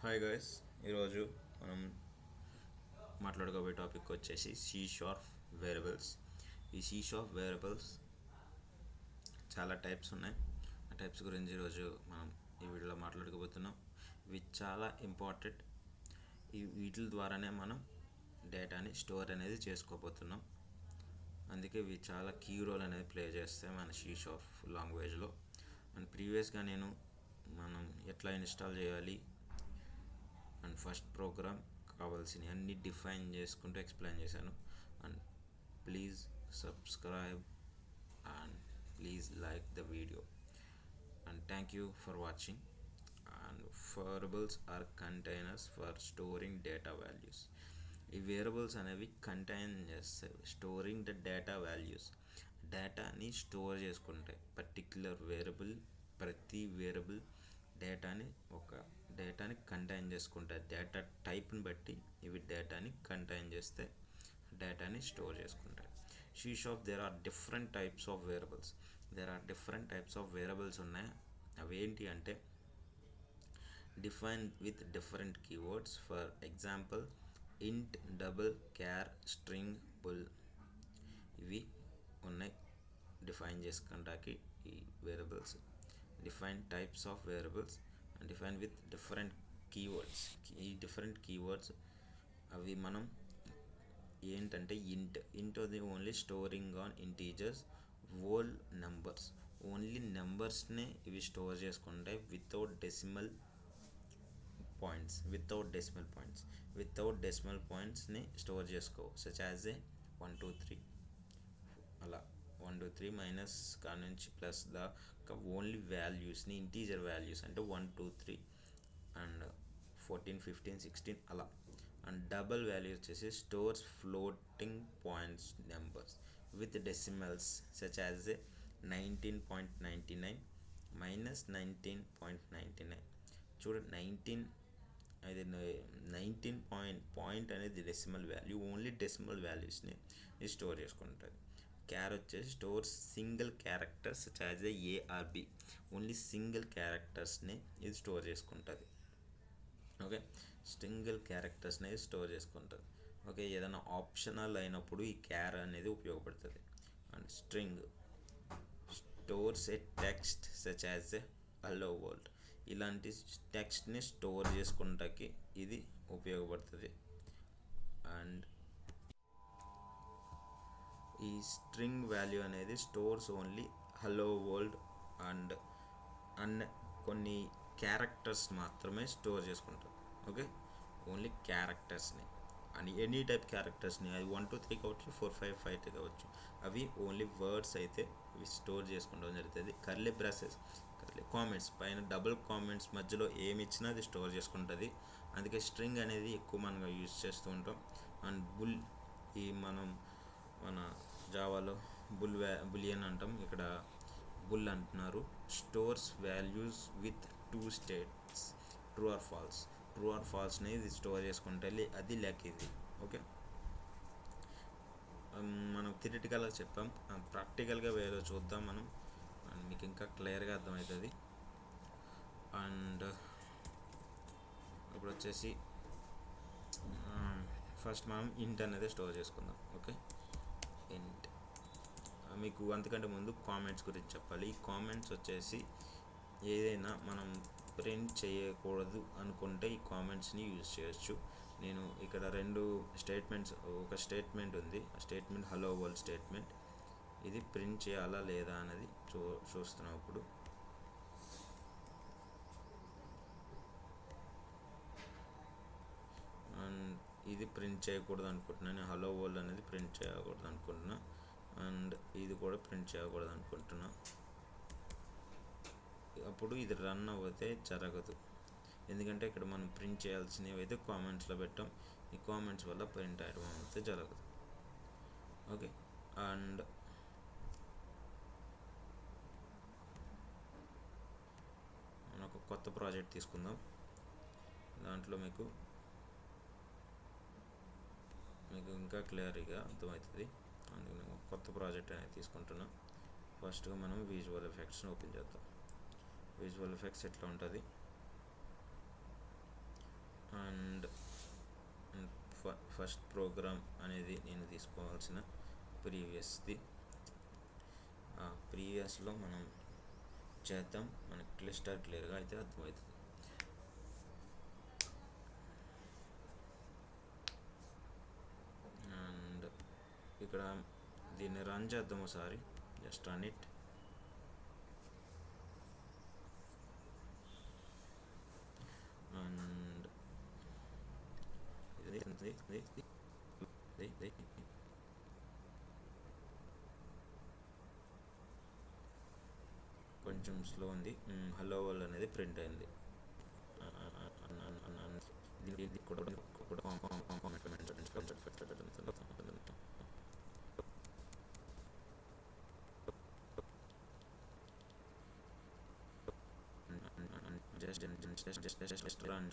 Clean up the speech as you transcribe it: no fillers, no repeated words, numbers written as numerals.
Hi guys, ఈరోజు మనం మాట్లాడుకోబోయే topic వచ్చేసి సి షార్ప్ వేరియబుల్స్. ఈ సి షార్ప్ వేరియబుల్స్ చాలా టైప్స్ ఉన్నాయి. ఆ టైప్స్ గురించి ఈరోజు మనం ఈ వీడియోలో మాట్లాడుకోబోతున్నాం. ఇవి చాలా ఇంపార్టెంట్. వీటి ద్వారానే మనం డేటాని స్టోర్ అనేది చేసుకోబోతున్నాం. అందుకే ఇవి చాలా కీ రోల్ అనేది ప్లే చేస్తాయి మన సి షార్ప్ లాంగ్వేజ్లో. అండ్ ప్రీవియస్గా నేను మనం ఎట్లా ఇన్స్టాల్ చేయాలి అండ్ ఫస్ట్ ప్రోగ్రామ్ కావాల్సినవి అన్నీ డిఫైన్ చేసుకుంటూ ఎక్స్ప్లెయిన్ చేశాను. And please subscribe and please like the video and thank you for watching. And variables are containers for storing data values. ఈ వేరియబుల్స్ అనేవి కంటైన్ చేస్తాయి స్టోరింగ్ ద డేటా వాల్యూస్. డేటాని store చేసుకుంటాయి. Particular variable, ప్రతి variable డేటాని contain చేసుకుంటాయి. Data టైప్ని బట్టి ఇవి డేటాని కంటైన్ చేస్తే డేటాని స్టోర్ చేసుకుంటాయి. C sharp there are different types of variables ఉన్నాయి. అవి ఏంటి అంటే define with different keywords. For example int, double, char, string, bool ఇవి ఉన్నాయి డిఫైన్ చేసుకుంటాకి ఈ variables. Define types of variables and define with different keywords. ఈ డిఫరెంట్ కీవర్డ్స్ అవి మనం ఏంటంటే ఇంట్ అది only storing on integers, whole numbers. Only నెంబర్స్నే ఇవి స్టోర్ చేసుకుంటాయి వితౌట్ డెసిమల్ పాయింట్స్ని స్టోర్ చేసుకోవు. సచ్ యాజ్ ఏ 1 2 3 అలా 1 2 3 మైనస్ కాడ నుంచి ప్లస్ దాకా ఓన్లీ వాల్యూస్ని, ఇంటీజర్ వాల్యూస్ అంటే 1 2 3 అండ్ 14 15 16 అలా. అండ్ డబల్ వాల్యూ వచ్చేసి stores floating points numbers with decimals such as A 19.99 minus 19.99. చూడండి 19 అది 19 పాయింట్ అనేది డెసిమల్ వాల్యూ. ఓన్లీ డెసిమల్ వాల్యూస్ని ఇది స్టోర్ చేసుకుంటుంది. క్యార్ వచ్చేసి store single characters such as ARB. Only single క్యారెక్టర్స్ని ఇది స్టోర్ చేసుకుంటుంది. ఓకే, సింగిల్ క్యారెక్టర్స్ని స్టోర్ చేసుకుంటుంది. ఓకే, ఏదైనా ఆప్షనల్ అయినప్పుడు ఈ క్యార్ అనేది ఉపయోగపడుతుంది. And string stores a text such as a hello world. ఇలాంటి టెక్స్ట్ని స్టోర్ చేసుకుంటాకి ఇది ఉపయోగపడుతుంది. అండ్ ఈ స్ట్రింగ్ వాల్యూ అనేది stores only hello world and కొన్ని క్యారెక్టర్స్ మాత్రమే స్టోర్ చేసుకుంటాం. ఓకే, ఓన్లీ క్యారెక్టర్స్ని అండ్ ఎనీ టైప్ క్యారెక్టర్స్ని, అది 1 2 3 కావచ్చు, 4 5 5 కావచ్చు. అవి ఓన్లీ వర్డ్స్ అయితే ఇవి స్టోర్ చేసుకోవడం జరుగుతుంది. కర్లీ బ్రాసెస్, కామెంట్స్ పైన డబుల్ కామెంట్స్ మధ్యలో ఏమి ఇచ్చినా అది స్టోర్ చేసుకుంటుంది. అందుకే స్ట్రింగ్ అనేది ఎక్కువ మనం యూజ్ చేస్తూ ఉంటాం. అండ్ బుల్, ఈ మన జావాలో బులియన్ అంటాం, ఇక్కడ బుల్ అంటున్నారు. Stores values with 2 states, true or ఫాల్స్ని ఇది స్టోర్ చేసుకుంటే అది లేక ఇది. ఓకే, మనం థియరిటికల్గా చెప్పాం. ప్రాక్టికల్గా వేరే చూద్దాం మనం, అండ్ మీకు ఇంకా క్లియర్గా అర్థమవుతుంది. అండ్ ఇప్పుడు వచ్చేసి ఫస్ట్ మనం ఇంట్ అనేది స్టోర్ చేసుకుందాం. ఓకే, ఇంట్. మీకు అంతకంటే ముందు కామెంట్స్ గురించి చెప్పాలి. ఈ కామెంట్స్ వచ్చేసి ఏదైనా మనం ప్రింట్ చేయకూడదు అనుకుంటే ఈ కామెంట్స్ని యూజ్ చేయొచ్చు. నేను ఇక్కడ 2 స్టేట్మెంట్స్, ఒక స్టేట్మెంట్ ఉంది. ఆ స్టేట్మెంట్ హలో వరల్డ్ స్టేట్మెంట్. ఇది ప్రింట్ చేయాలా లేదా అనేది చూస్తున్నాం ఇప్పుడు. అండ్ ఇది ప్రింట్ చేయకూడదు అనుకుంటున్నాను. నేను హలో వరల్డ్ అనేది ప్రింట్ చేయకూడదు అనుకుంటున్నా. అండ్ ఇది కూడా ప్రింట్ చేయకూడదు అనుకుంటున్నా. అప్పుడు ఇది రన్ అవ్వతే జరగదు, ఎందుకంటే ఇక్కడ మనం ప్రింట్ చేయాల్సినవి అయితే కామెంట్స్లో పెట్టాం. ఈ కామెంట్స్ వల్ల ప్రింట్ అవ్వడం అయితే జరగదు. ఓకే, అండ్ మనం ఒక కొత్త ప్రాజెక్ట్ తీసుకుందాం. దాంట్లో మీకు ఇంకా క్లియర్గా అర్థమవుతుంది. అందుకు నేను కొత్త ప్రాజెక్ట్ అనేది తీసుకుంటున్నా. ఫస్ట్గా మనం విజువల్ ఎఫెక్ట్స్ని ఓపెన్ చేద్దాం. విజువల్ ఎఫెక్ట్స్ ఎట్లా ఉంటుంది, అండ్ ఫస్ట్ ప్రోగ్రామ్ అనేది నేను తీసుకోవాల్సిన ప్రీవియస్ది. ప్రీవియస్లో మనం చేద్దాం, మనకి క్లియర్గా అయితే అర్థమవుతుంది. అండ్ ఇక్కడ దీన్ని రన్ చేద్దాం ఒకసారి, జస్ట్ రన్ ఇట్. అండ్ కొంచెం స్లో ఉంది. హలో వరల్డ్ అనేది ప్రింట్ అయింది. దీనికి కూడా just run